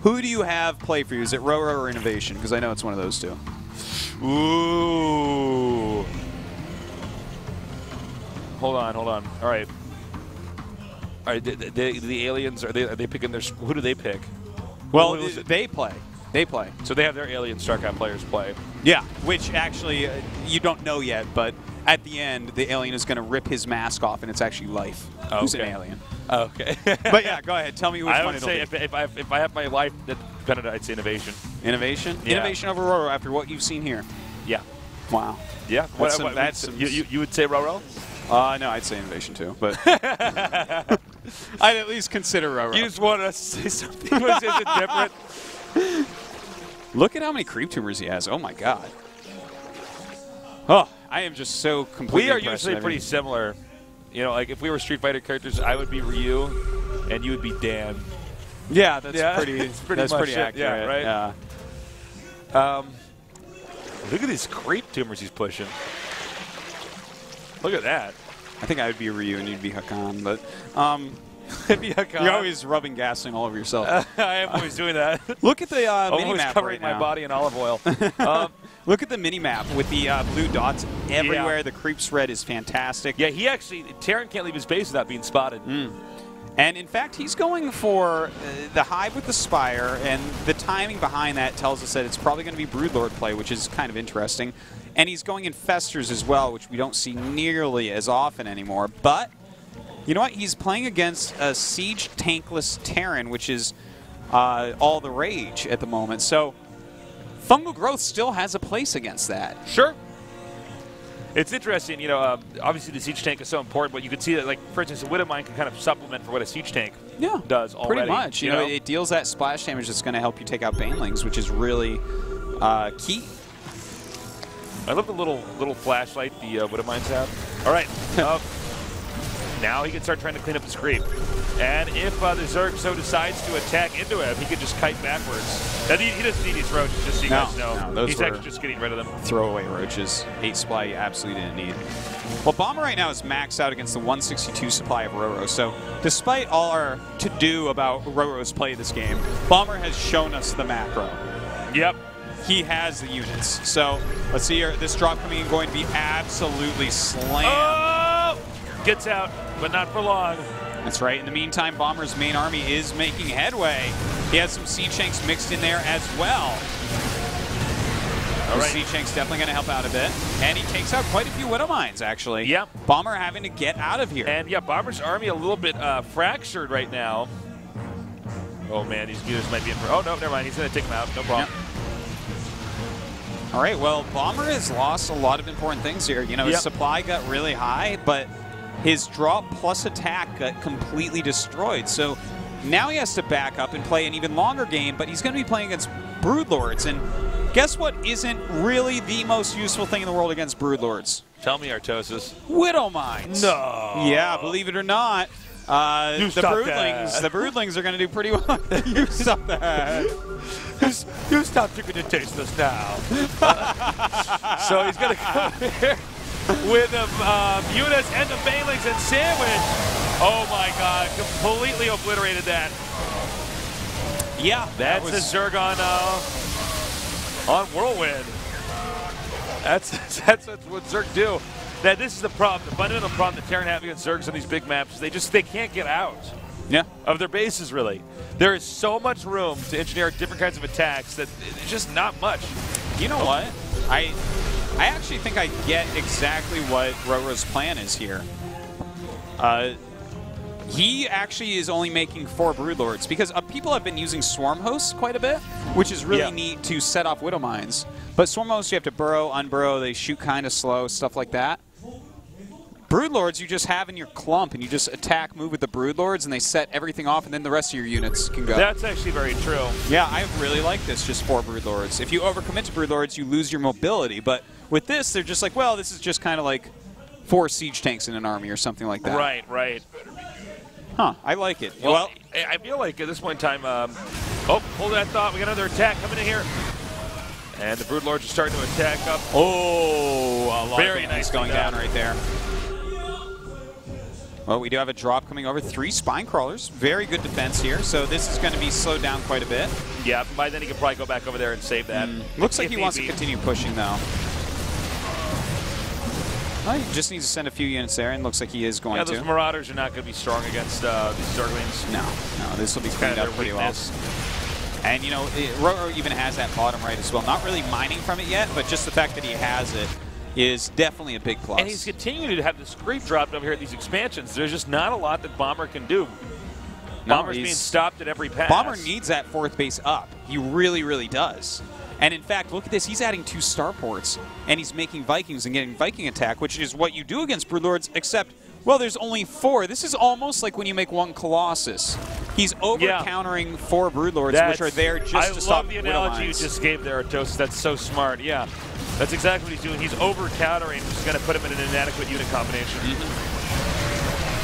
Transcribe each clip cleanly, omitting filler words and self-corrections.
Who do you have play for you? Is it Roro or Innovation? Because I know it's one of those two. Ooh. Hold on. All right. The aliens, are they picking their, who do they pick? Well, they play. They play. So they have their alien StarCraft players play. Yeah, which actually you don't know yet, but at the end, the alien is going to rip his mask off, and it's actually Life, who's an alien. Okay. But yeah, go ahead. Tell me which I one would it'll say be. if I have my life that depended, I'd say Innovation. Innovation? Yeah. Innovation over Roro after what you've seen here. Yeah. Wow. Yeah. You would say Roro? No, I'd say Innovation too, but I'd at least consider Roro. You just want to say something was different? Look at how many creep tumors he has. Oh my god. Oh, I am just so completely We are impressed usually with pretty similar. You know, like if we were Street Fighter characters, I would be Ryu, and you would be Dan. Yeah, that's pretty. It's pretty that's much pretty it. accurate. Yeah, right. Yeah. Look at these creep tumors he's pushing. Look at that. I think I would be Ryu and you'd be Hakan, but It'd be Hakan. you're always rubbing gasoline all over yourself. I am always doing that. Look at the I'm mini always map covering right my now. body in olive oil. Look at the mini map with the blue dots everywhere. Yeah. The creep spread is fantastic. Yeah, Terran can't leave his base without being spotted. And in fact, he's going for the hive with the Spire, and the timing behind that tells us that it's probably going to be Broodlord play, which is kind of interesting. And he's going in Festers as well, which we don't see nearly as often anymore. But you know what? He's playing against a Siege tankless Terran, which is all the rage at the moment. So Fungal Growth still has a place against that. Sure. It's interesting, you know, obviously the Siege Tank is so important, but you can see that, like, for instance, a Widowmine can kind of supplement for what a Siege Tank does already. Pretty much. You know, it deals that splash damage that's going to help you take out Banelings, which is really key. I love the little flashlight the Widowmines have. All right. Now he can start trying to clean up his creep. And if the Zerg so decides to attack into him, he could just kite backwards. Now, he doesn't need these roaches, just so you guys know. those He's actually just getting rid of them. Throwaway roaches. 8 supply you absolutely didn't need. Well, Bomber right now is maxed out against the 162 supply of Roro. So despite all our to-do about Roro's play this game, Bomber has shown us the macro. Yep. He has the units. So let's see here. This drop coming in going to be absolutely slammed. Oh! Gets out, but not for long. That's right. In the meantime, Bomber's main army is making headway. He has some Siege Tanks mixed in there as well. All right. Siege Tank's definitely going to help out a bit. And he takes out quite a few Widowmines, actually. Yep. Bomber having to get out of here. And, yeah, Bomber's army a little bit fractured right now. Oh, man, these units might be in for... Oh, no, never mind. He's going to take them out. No problem. Yep. All right, well, Bomber has lost a lot of important things here. You know, his supply got really high, but his drop plus attack got completely destroyed. So now he has to back up and play an even longer game, but he's going to be playing against Broodlords. And guess what isn't really the most useful thing in the world against Broodlords? Tell me, Artosis. Widowmines. No. Yeah, believe it or not. The Broodlings are going to do pretty well. You stop that. You stop drinking your tasteless now. So he's going to come here with the units and the Banelings and Sandwich. Oh my God, completely obliterated that. Yeah, that's a Zerg on Whirlwind. That's what Zerg do. Now this is the problem. The fundamental problem that Terran have against Zergs on these big maps is they can't get out. Yeah. Of their bases, really. There is so much room to engineer different kinds of attacks that it's just not much. You know what? I actually think I get exactly what Roro's plan is here. He actually is only making 4 Broodlords because people have been using Swarm Hosts quite a bit, which is really neat to set off Widowmines. But Swarm Hosts, you have to burrow, unburrow, they shoot kind of slow, stuff like that. Broodlords you just have in your clump, and you just attack, move with the Broodlords, and they set everything off, and then the rest of your units can go. That's actually very true. Yeah, I really like this, just 4 Broodlords. If you overcommit to Broodlords, you lose your mobility. But with this, they're just like, well, this is just kind of like 4 Siege Tanks in an army or something like that. Right, right. Huh, I like it. Well, I feel like at this point in time, oh, hold that thought. We got another attack coming in here. And the Broodlords are starting to attack up. Oh, a lot very of nice going down right there. Well, we do have a drop coming over. 3 spine crawlers. Very good defense here. So this is going to be slowed down quite a bit. Yeah, by then he could probably go back over there and save that. Looks like he wants to continue pushing, though. Well, he just needs to send a few units there, and looks like he is going to. Yeah, those Marauders are not going to be strong against these Zerglings. No, this will be cleaned up pretty well. And, you know, Roro even has that bottom right as well. Not really mining from it yet, but just the fact that he has it is definitely a big plus. And he's continuing to have this creep dropped over here at these expansions. There's just not a lot that Bomber can do. Bomber's being stopped at every pass. Bomber needs that 4th base up. He really, really does. And in fact, look at this. He's adding 2 starports, and he's making Vikings and getting Viking attack, which is what you do against Broodlords, except, well, there's only 4. This is almost like when you make 1 Colossus. He's over-countering 4 Broodlords, which are there just to stop I love the analogy you just gave there, Toast. That's so smart. Yeah, that's exactly what he's doing. He's over-countering, which is going to put him in an inadequate unit combination.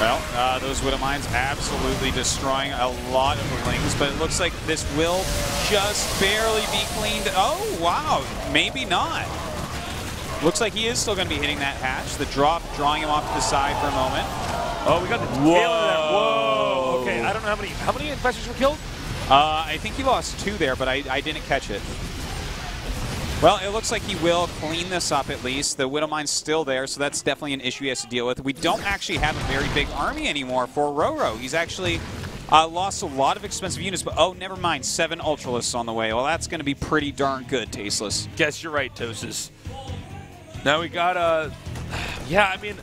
Well, those Widow Mines absolutely destroying a lot of the Lings, but it looks like this will just barely be cleaned. Oh, wow. Maybe not. Looks like he is still going to be hitting that hatch. The drop drawing him off to the side for a moment. Oh, we got the tail of that. Whoa. Okay, I don't know how many infestors were killed? I think he lost 2 there, but I didn't catch it. Well, it looks like he will clean this up at least. The Widow Mine's still there, so that's definitely an issue he has to deal with. We don't actually have a very big army anymore for Roro. He's actually lost a lot of expensive units, but oh, never mind. 7 Ultralisks on the way. Well, that's going to be pretty darn good, Tasteless. Guess you're right, Tosis. Now we got, yeah, I mean,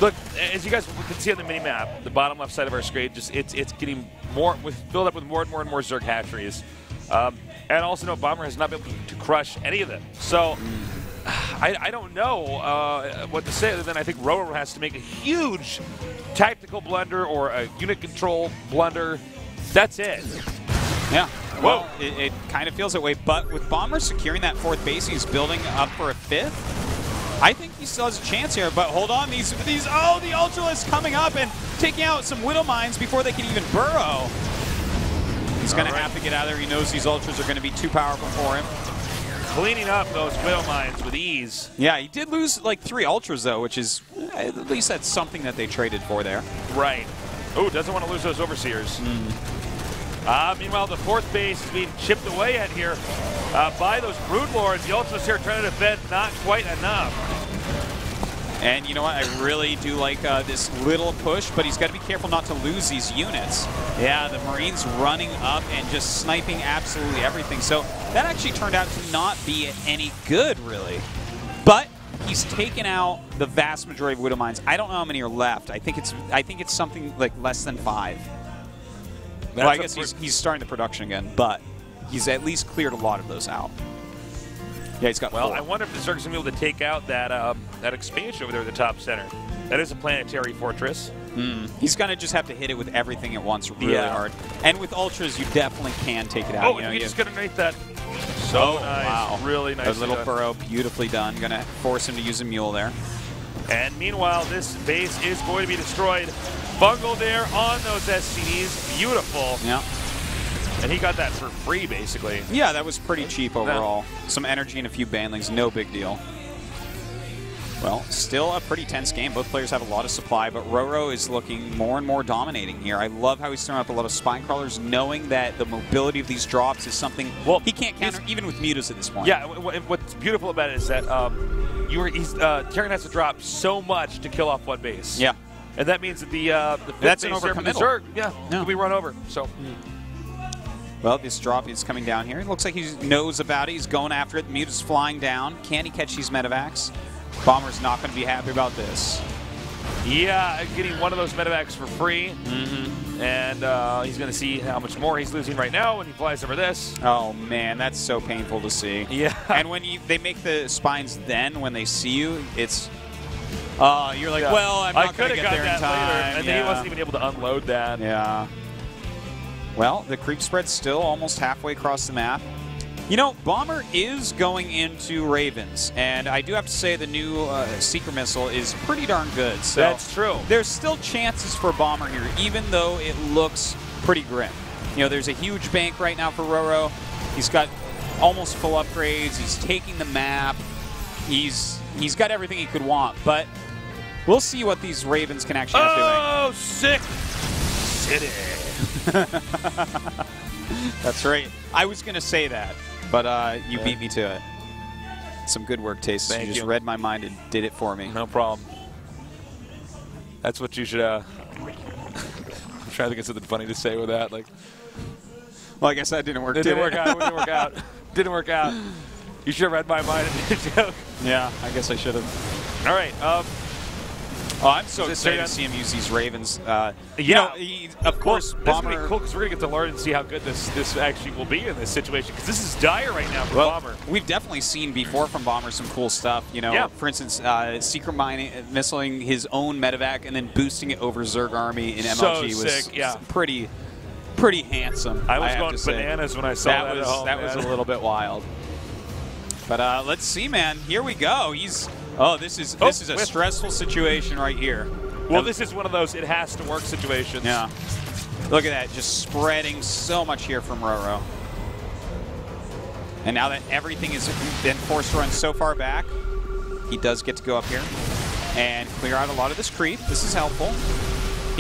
look, as you guys can see on the mini-map, the bottom left side of our screen, just it's getting filled up with more and more Zerg hatcheries. And also, no, Bomber has not been able to crush any of them. So, I don't know what to say other than I think Roro has to make a huge tactical blunder or a unit control blunder. That's it. Yeah. Well, it kind of feels that way. But with Bomber securing that 4th base, he's building up for a 5th. I think he still has a chance here, but hold on. The Ultralisks coming up and taking out some Widow Mines before they can even burrow. He's going to have to get out of there. He knows these Ultras are going to be too powerful for him. Cleaning up those Widow Mines with ease. Yeah, he did lose like 3 Ultras, though, which is at least that's something that they traded for there. Right. Oh, doesn't want to lose those Overseers. Meanwhile, the 4th base is being chipped away at here by those Broodlords. The Ultras here trying to defend, not quite enough. And you know what? I really do like this little push, but he's got to be careful not to lose these units. Yeah, the Marines running up and just sniping absolutely everything. So that actually turned out to not be any good, really. But he's taken out the vast majority of Widow Mines. I don't know how many are left. I think it's something like less than 5. Well, I guess he's starting the production again, but he's at least cleared a lot of those out. Yeah, he's got 4. I wonder if the Zerg's going to be able to take out that expansion over there at the top center. That is a planetary fortress. He's going to just have to hit it with everything at once really hard. And with Ultras, you definitely can take it out. Oh, you just going to make that. So nice. Wow. Really nice. A little burrow, beautifully done. Going to force him to use a mule there. And meanwhile, this base is going to be destroyed. Bungle there on those SCDs. Beautiful. Yeah. And he got that for free, basically. Yeah, that was pretty cheap overall. Some energy and a few bandlings, no big deal. Well, still a pretty tense game. Both players have a lot of supply, but Roro is looking more and more dominating here. I love how he's throwing up a lot of spine crawlers, knowing that the mobility of these drops is something he can't counter, even with mutas at this point. Yeah, what's beautiful about it is that Tyrion has to drop so much to kill off 1 base. Yeah. And that means that the 5th That's base an there from the Zerg, will be run over. So. Well, this drop is coming down here. It looks like he knows about it. He's going after it. The muta's flying down. Can he catch these medevacs? Bomber's not going to be happy about this. Yeah, getting one of those medevacs for free. And he's going to see how much more he's losing right now when he flies over this. Oh, man, that's so painful to see. Yeah. And when they make the spines then, when they see you, it's... you're like, well, I'm not going to get there in time. Later, and then he wasn't even able to unload that. Yeah. Well, the creep spread's still almost halfway across the map. You know, Bomber is going into Ravens, and I do have to say the new Seeker missile is pretty darn good. So that's true. There's still chances for Bomber here, even though it looks pretty grim. You know, there's a huge bank right now for Roro. He's got almost full upgrades. He's taking the map. He's got everything he could want, but We'll see what these Ravens can actually end up doing. Oh, sick city. That's right. I was going to say that, but you beat me to it. Some good work, Taste. Thank you just you. read my mind and did it for me. No problem. That's what you should. I'm trying to think of something funny to say with that. Like, well, I guess that didn't work. It didn't work out. It didn't work out. Didn't work out. You should have read my mind and did a joke. Yeah, I guess I should have. All right. I'm so excited to see him use these Ravens. You know, of course, Bomber. Bomber. This is going to be cool because we're going to get to learn and see how good this actually will be in this situation, because this is dire right now for Bomber. We've definitely seen before from Bomber some cool stuff. You know, for instance, secret missiling his own medevac and then boosting it over Zerg Army in MLG was pretty handsome. I was going bananas when I saw that. That was a little bit wild. But let's see, man. Here we go. This is a stressful situation right here. Well, this is one of those it has to work situations. Yeah. Look at that, just spreading so much here from Roro. And now that everything has been forced to run so far back, he does get to go up here and clear out a lot of this creep. This is helpful.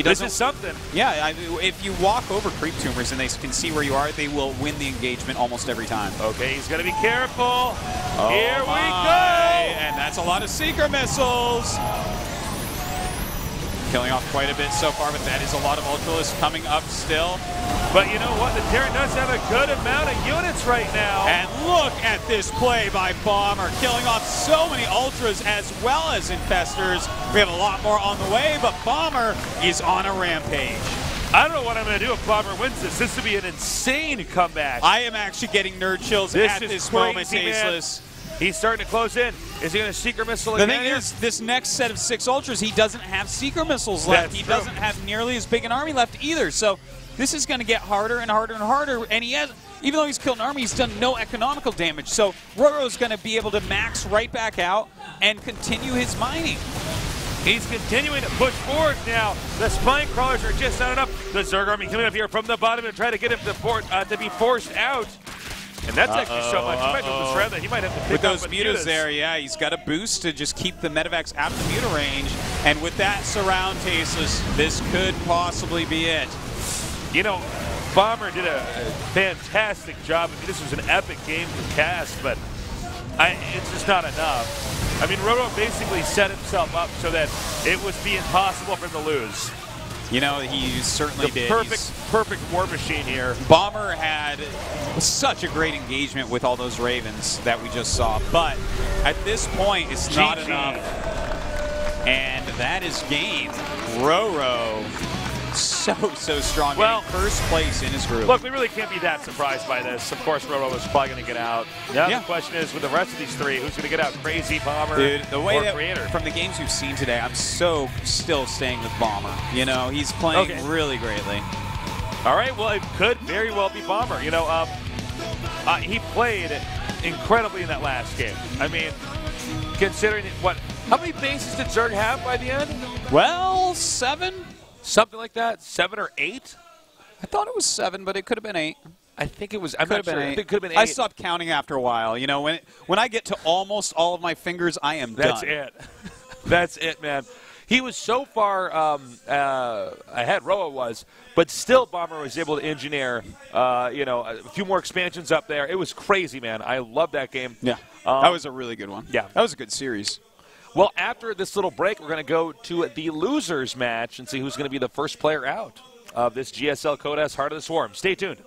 This is something. Yeah, if you walk over creep tumors and they can see where you are, they will win the engagement almost every time. Okay, he's going to be careful. Here we go. And that's a lot of seeker missiles. Killing off quite a bit so far, but that is a lot of Ultralisk coming up still. But you know what? The Terran does have a good amount of units right now. And look at this play by Bomber, killing off so many Ultras as well as Infestors. We have a lot more on the way, but Bomber is on a rampage. I don't know what I'm going to do if Bomber wins this. This would be an insane comeback. I am actually getting nerd chills at this moment, Tasteless. He's starting to close in. Is he going to Seeker Missile again? The thing is, this next set of 6 Ultras, he doesn't have Seeker Missiles left. He doesn't have nearly as big an army left either. So this is going to get harder and harder and harder. And he has, even though he's killed an army, he's done no economical damage. So Roro's going to be able to max right back out and continue his mining. He's continuing to push forward now. The Spine Crawlers are just not enough. The Zerg Army coming up here from the bottom and try to get him to be forced out. And that's actually so much. He might have to that. He might have to pick with those mutas there, yeah, he's got a boost to just keep the medevacs out of the muta range. And with that surround, Tasteless, this could possibly be it. You know, Bomber did a fantastic job. I mean, this was an epic game for Cast, but it's just not enough. I mean, Roro basically set himself up so that it would be impossible for him to lose. You know, he certainly did. Perfect war machine here. Bomber had such a great engagement with all those Ravens that we just saw, but at this point, it's not enough. And that is game. Roro, so strong. Well, first place in his group. Look, we really can't be that surprised by this. Of course, Roro is probably going to get out. Now the question is, with the rest of these three, who's going to get out? Crazy, Bomber, the way or that, Creator? From the games we've seen today, I'm still staying with Bomber. You know, he's playing really greatly. All right, well, it could very well be Bomber. You know, he played incredibly in that last game. I mean, considering how many bases did Zerg have by the end? Well, 7. Something like that, 7 or 8? I thought it was 7, but it could have been 8. I think it was. I'm not sure. I think it could have been 8. I stopped counting after a while. You know, when I get to almost all of my fingers, I am done. That's it. That's it, man. He was so far ahead, Roro was, but still Bomber was able to engineer, a few more expansions up there. It was crazy, man. I love that game. Yeah, that was a really good one. Yeah. That was a good series. Well, after this little break, we're going to go to the losers match and see who's going to be the first player out of this GSL Code S Heart of the Swarm. Stay tuned.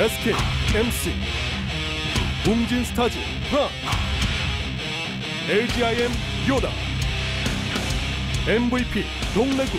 SK, MC, 웅진 스타즈, 프랑, LGIM, 요다, MVP, 동래구.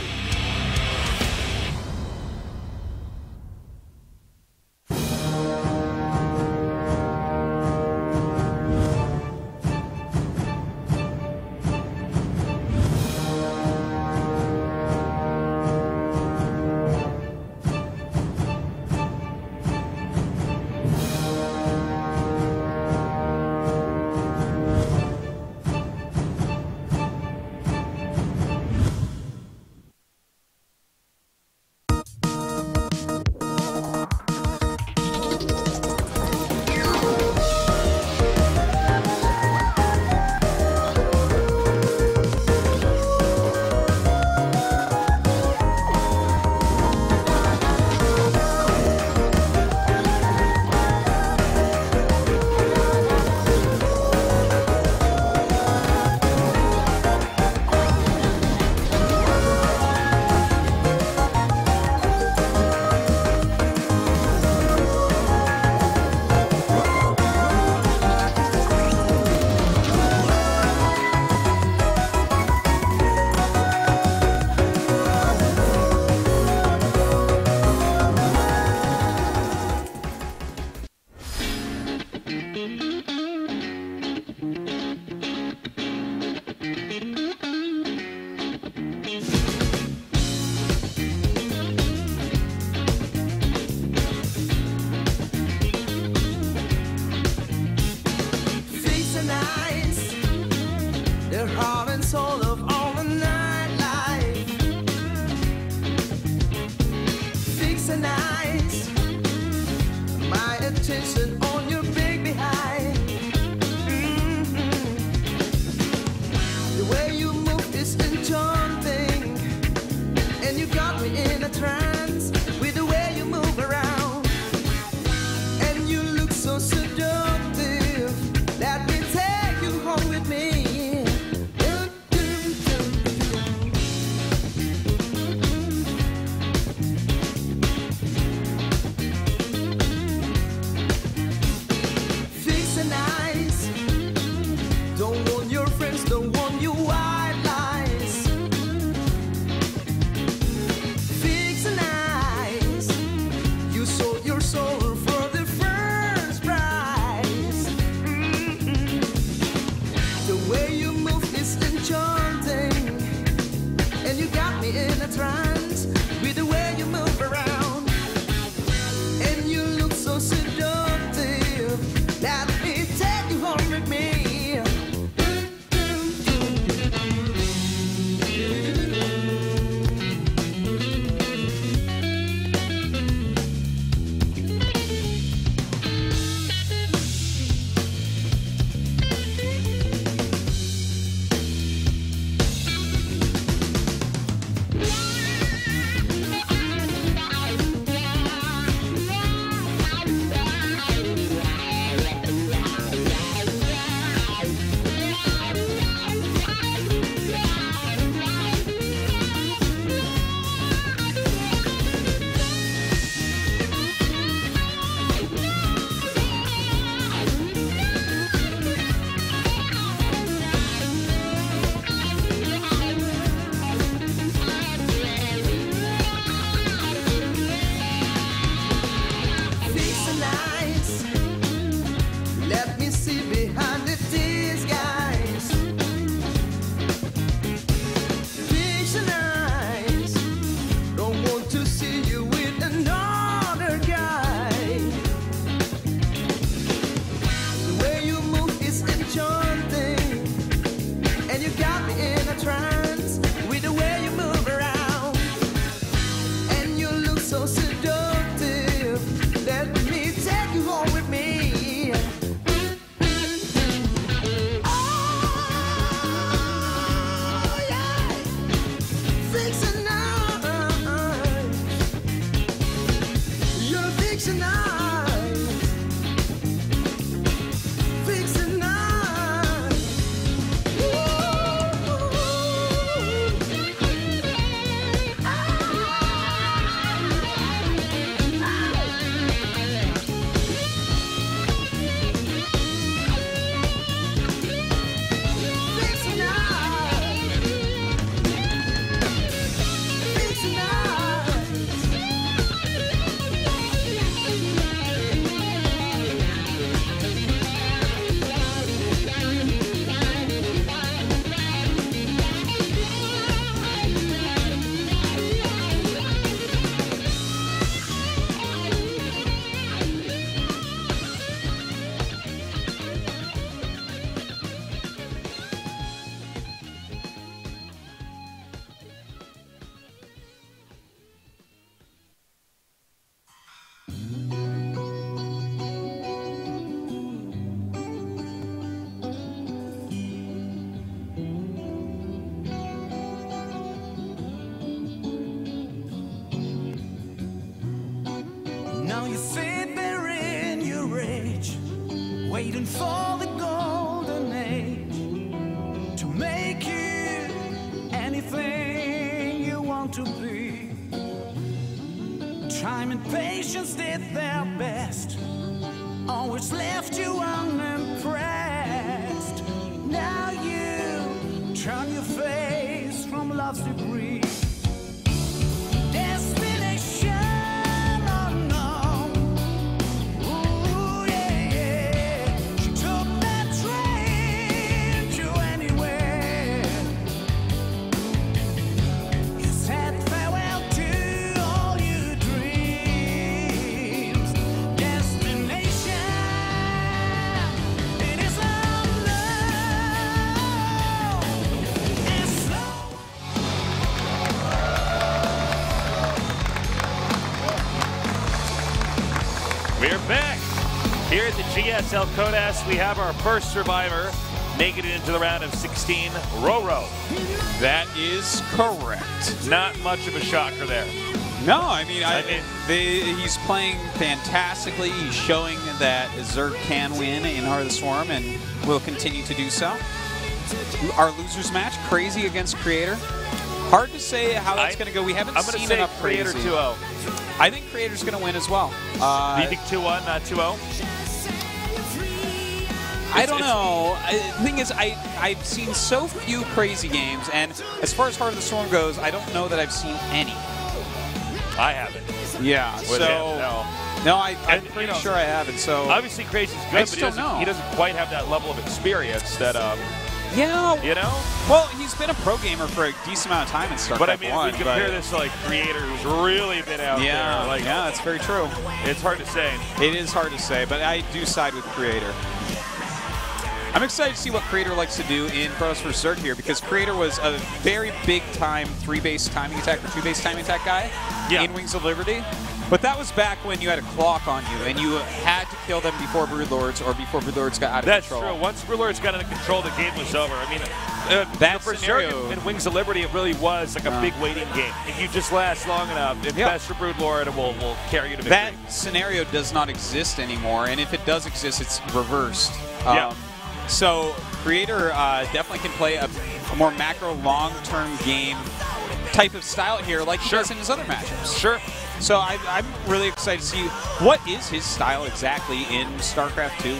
for the golden age to make you anything you want to be. Time and patience did their best, always left you unimpressed. Now you turn your face from love's debris. Destination unknown. Ooh, yeah, yeah. She took that train to anywhere. You said farewell to all your dreams. Destination, it is unknown. And slow. We're back here at the GSL Codas. We have our first survivor making it into the round of 16, Roro. That is correct. Not much of a shocker there. No, I mean, he's playing fantastically. He's showing that Zerg can win in Heart of the Swarm and will continue to do so. Our losers match, Crazy against Creator. Hard to say how that's going to go. We haven't I'm going to seen say enough Creator Crazy. 2-0. I think Creator's going to win as well. Do you think 2-1, not 2-0? I don't know. The thing is, I've seen so few Crazy games, and as far as Heart of the Storm goes, I don't know that I've seen any. I haven't. Yeah, With so him, no, I'm pretty sure I haven't. So obviously Crazy's good, I but he doesn't quite have that level of experience that yeah, you know. Well, he's been a pro gamer for a decent amount of time in StarCraft 1. But I mean, if we compare this to like Creator, who's really been out there, like, yeah, that's very true. It's hard to say. It is hard to say, but I do side with Creator. I'm excited to see what Creator likes to do in Protoss vs. Zerg here, because Creator was a very big-time 3-base timing attack or 2-base timing attack guy in Wings of Liberty. But that was back when you had a clock on you, and you had to kill them before Broodlords or before Broodlords got out of control. That's true. Once Broodlords got under control, the game was over. I mean, for scenario Zerg in Wings of Liberty, it really was like a big waiting game. If you just last long enough, invest your Broodlord, and we'll carry you to victory. That scenario does not exist anymore, and if it does exist, it's reversed. So Creator definitely can play a more macro, long-term game type of style here, like he does in his other matchups. Sure. So I'm really excited to see what is his style exactly in StarCraft 2,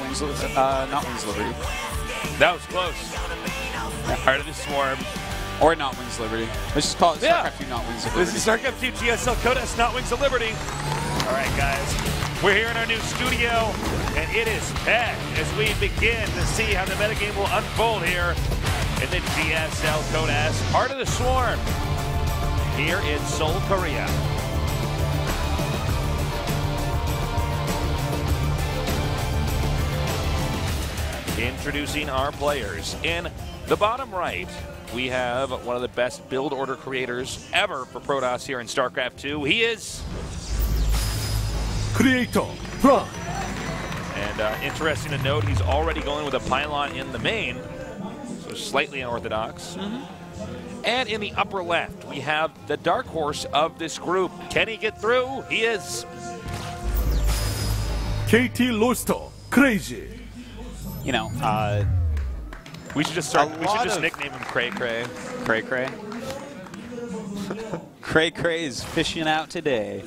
not Wings of Liberty. That was close. Heart of the Swarm. Or not Wings of Liberty. Let's just call it StarCraft 2, not Wings of Liberty. This is StarCraft 2 GSL Codas, not Wings of Liberty. All right, guys. We're here in our new studio, and it is packed as we begin to see how the metagame will unfold here in the GSL Codas Heart of the Swarm here in Seoul, Korea. Introducing our players. In the bottom right, we have one of the best build order creators ever for Protoss here in StarCraft 2. He is Creator Prime. And interesting to note, he's already going with a pylon in the main, so slightly unorthodox. And in the upper left, we have the dark horse of this group. Can he get through? He is. KT Roaster Crazy. You know, we should just start. We should just nickname him Cray Cray. Cray Cray. Cray Cray is fishing out today.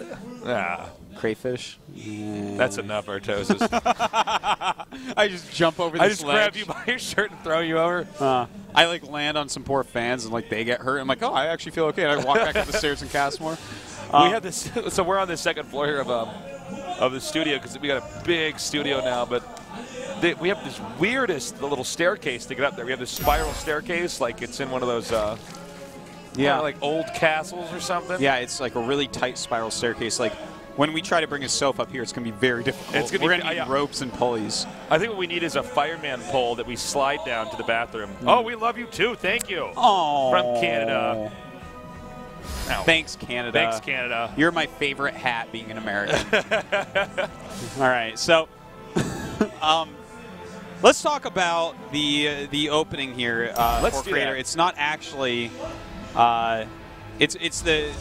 Crayfish. Yeah. That's enough, Artosis. I just jump over the I just sledge. grab you by your shirt and throw you over. I like land on some poor fans and like they get hurt. I'm like, oh, I actually feel okay. And I walk back up the stairs and cast more. We have this. So we're on the second floor here of the studio because we got a big studio now, but. We have this weirdest little staircase to get up there. We have this spiral staircase, like it's in one of those, like old castles or something. Yeah, it's like a really tight spiral staircase. Like when we try to bring a sofa up here, it's gonna be very difficult. We're gonna need ropes and pulleys. I think what we need is a fireman pole that we slide down to the bathroom. Oh, we love you too. Thank you. Oh, from Canada. Ow. Thanks, Canada. Thanks, Canada. You're my favorite hat, being an American. All right, so. Let's talk about the opening here for Creator. It's not actually it's the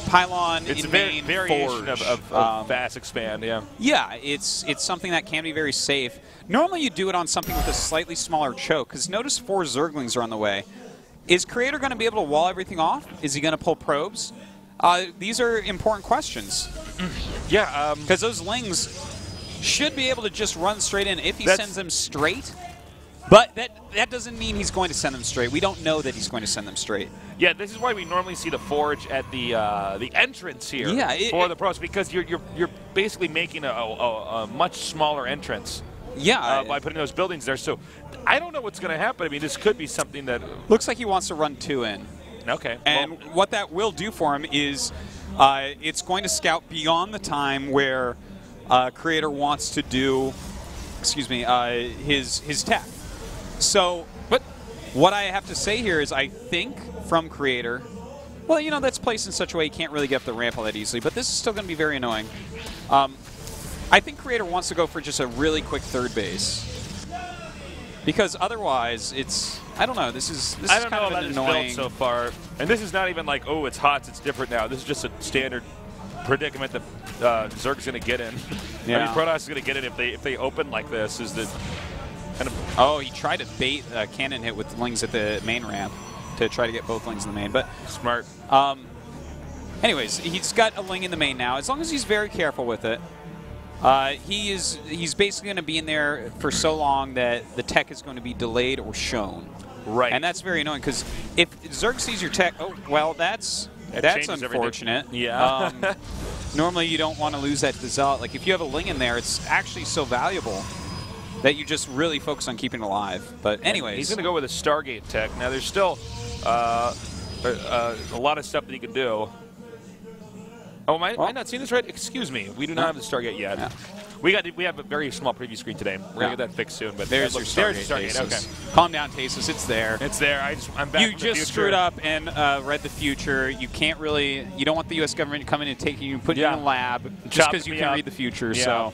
pylon It's in a main variation forge. of fast expand, yeah. Yeah, it's something that can be very safe. Normally you do it on something with a slightly smaller choke, because notice 4 Zerglings are on the way. Is Creator going to be able to wall everything off? Is he going to pull probes? These are important questions. Yeah, Because those Lings should be able to just run straight in if he sends them straight. But that doesn't mean he's going to send them straight. We don't know that he's going to send them straight. yeah, this is why we normally see the forge at the entrance here Yeah, for the pros, because you're basically making a much smaller entrance. Yeah. By putting those buildings there. So I don't know what's going to happen. I mean, this could be something that... Looks like he wants to run 2 in. Okay. And well, what that will do for him is it's going to scout beyond the time where Creator wants to do, excuse me, his tech. So, but what I have to say here is I think from Creator, well, you know, that's placed in such a way you can't really get up the ramp all that easily, but this is still going to be very annoying. I think Creator wants to go for just a really quick 3rd base. Because otherwise, it's, I don't know, this is kind of an annoying... so far. And this is not even like, oh, it's hot, it's different now. This is just a standard predicament that Zerg's going to get in. Yeah. I mean, Protoss is going to get in if they open like this. Is that kind of... Oh, he tried to bait a cannon hit with Lings at the main ramp to try to get both Lings in the main. But smart. Anyways, he's got a Ling in the main now. As long as he's very careful with it. He's basically going to be in there for so long that the tech is going to be delayed or shown. Right. And that's very annoying because if Zerg sees your tech, oh, well, that's unfortunate. Everything. Yeah. Normally you don't want to lose that to the Zealot. Like if you have a Ling in there, it's actually so valuable that you just really focus on keeping it alive. But anyways. He's going to go with a Stargate tech. Now there's still a lot of stuff that he could do. Oh, am I not seeing this right? Excuse me. We do not have the Stargate yet. Yeah. We have a very small preview screen today. We're gonna get that fixed soon. But there's your Stargate. There's Stargate. Tasis. Okay. Calm down, Tasis. It's there. It's there. I'm back. You from the just future. screwed up and read the future. You can't really. You don't want the U.S. government coming and taking you, putting you in a lab just because you can read the future. Yeah. So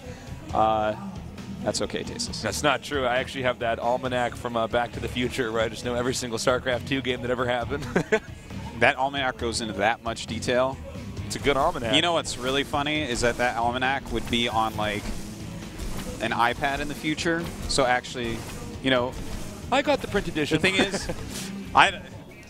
that's okay, Tasis. That's not true. I actually have that almanac from Back to the Future where I just know every single StarCraft 2 game that ever happened. That almanac goes into that much detail. It's a good almanac. You know what's really funny is that almanac would be on like an iPad in the future. So actually, you know, I got the print edition. The thing is, I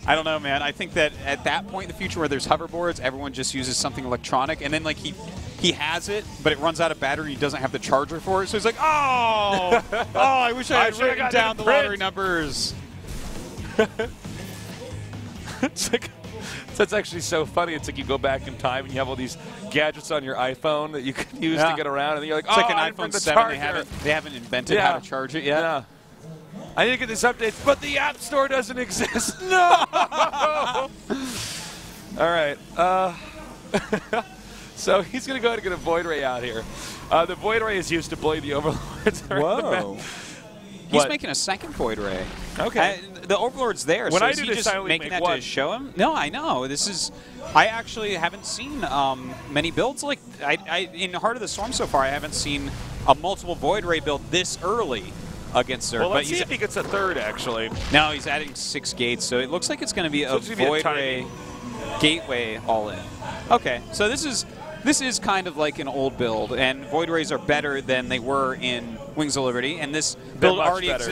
don't know, man. I think that at that point in the future where there's hoverboards, everyone just uses something electronic, and then like he has it, but it runs out of battery. He doesn't have the charger for it, so he's like, oh, I wish I had written down the lottery numbers. It's like. That's actually so funny. It's like you go back in time and you have all these gadgets on your iPhone that you can use to get around, and then you're like, it's like an iPhone 7. They haven't invented how to charge it yet. Yeah. I need to get this update, but the App Store doesn't exist. No! All right. So he's going to go ahead and get a Void Ray out here. The Void Ray is used to bully the Overlords around the map. He's making a second Void Ray. Okay. The Overlord's there. When so I is do he this, just I only making make that one. to show him? No, I know. This is. I actually haven't seen many builds like. In Heart of the Storm so far, I haven't seen a multiple Void Ray build this early against Zerg. Well, let's see if he gets a third, actually. No, he's adding 6 gates, so it looks like it's going to be a Void Ray gateway all in. Okay, so this is kind of like an old build, and Void Rays are better than they were in Wings of Liberty, and this build already exists.